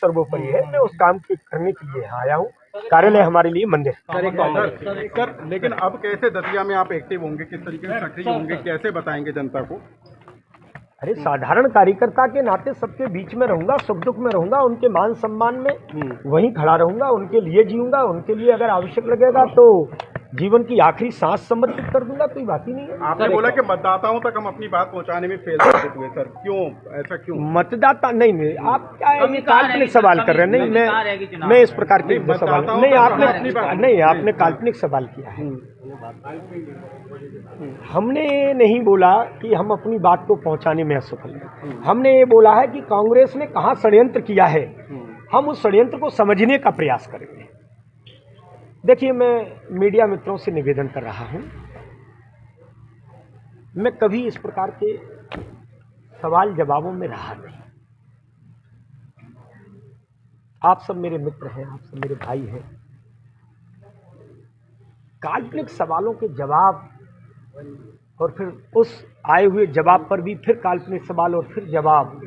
सर्वोपरि है। मैं उस काम की करने के लिए यहाँ आया हूँ। कार्यालय हमारे लिए मंदिर। सर, लेकिन अब कैसे दतिया में आप एक्टिव होंगे, किस तरीके से सक्रिय होंगे, कैसे बताएंगे जनता को? अरे साधारण कार्यकर्ता के नाते सबके बीच में रहूंगा, सुख दुख में रहूंगा, उनके मान सम्मान में वहीं खड़ा रहूंगा, उनके लिए जीऊंगा, उनके लिए अगर आवश्यक लगेगा तो जीवन की आखिरी सांस समर्पित कर दूंगा। कोई बात ही नहीं है। आपने बोला कि मतदाताओं तक हम अपनी बात पहुंचाने में फेल साबित हुए, सर क्यों, ऐसा क्यों? मतदाता नहीं, आप क्या ये काल्पनिक सवाल कर रहे हैं? नहीं, मैं इस प्रकार के सवाल नहीं, आपने काल्पनिक सवाल किया है। हमने नहीं बोला कि हम अपनी बात को पहुंचाने में असफल हैं। हमने ये बोला है कि कांग्रेस ने कहां षड्यंत्र किया है, हम उस षड्यंत्र को समझने का प्रयास करेंगे। देखिए, मैं मीडिया मित्रों से निवेदन कर रहा हूं, मैं कभी इस प्रकार के सवाल जवाबों में रहा नहीं। आप सब मेरे मित्र हैं, आप सब मेरे भाई हैं। काल्पनिक सवालों के जवाब और फिर उस आए हुए जवाब पर भी फिर काल्पनिक सवाल और फिर जवाब।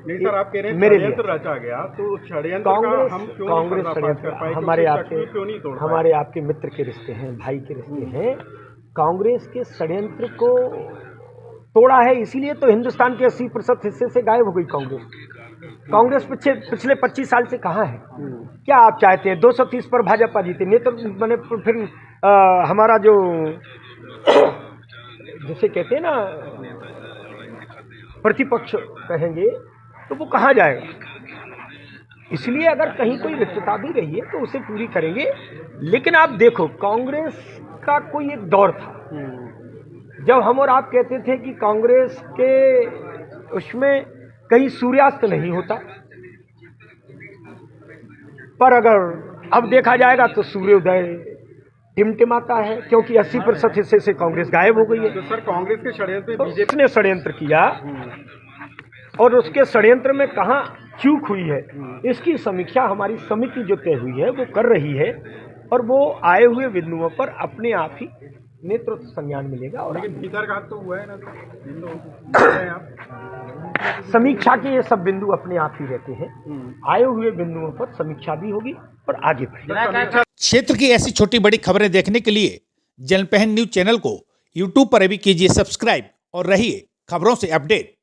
नहीं सर, आप कह रहे हैं मेरे षड्यंत्र रचा गया, तो षड्यंत्र कांग्रेस का हम क्यों कांग्रेस नहीं षड्यंत्र कर पाए? हमारे आपके मित्र के रिश्ते हैं, भाई के रिश्ते हैं। कांग्रेस के षड्यंत्र को तोड़ा है, इसीलिए तो हिंदुस्तान के 80% हिस्से से गायब हो गई कांग्रेस पिछले 25 साल से कहाँ है? क्या आप चाहते हैं 230 पर भाजपा जीते, नेतृत्व बने, फिर हमारा जो जिसे कहते हैं ना प्रतिपक्ष कहेंगे, तो वो कहाँ जाएगा? इसलिए अगर कहीं कोई रिक्तता भी रही है तो उसे पूरी करेंगे। लेकिन आप देखो, कांग्रेस का कोई एक दौर था जब हम और आप कहते थे कि कांग्रेस के उसमें कहीं सूर्यास्त नहीं होता, पर अगर अब देखा जाएगा तो सूर्योदय टिमटिमाता है, क्योंकि 80% हिस्से से कांग्रेस गायब हो गई है। तो सर, कांग्रेस के षड्यंत्र तो बीजेपी ने षड्यंत्र किया और उसके षड्यंत्र में कहाँ चूक हुई है, इसकी समीक्षा हमारी समिति जो तय हुई है वो कर रही है, और वो आए हुए बिंदुओं पर अपने आप ही नेतृत्व संज्ञान मिलेगा। और लेकिन भीतर घात तो हुआ है ना, समीक्षा के ये सब बिंदु अपने आप ही रहते हैं। आए हुए बिंदुओं पर समीक्षा भी होगी और आगे बढ़ेगी। क्षेत्र की ऐसी छोटी बड़ी खबरें देखने के लिए जनपहन न्यूज चैनल को यूट्यूब पर भी कीजिए सब्सक्राइब और रहिए खबरों से अपडेट।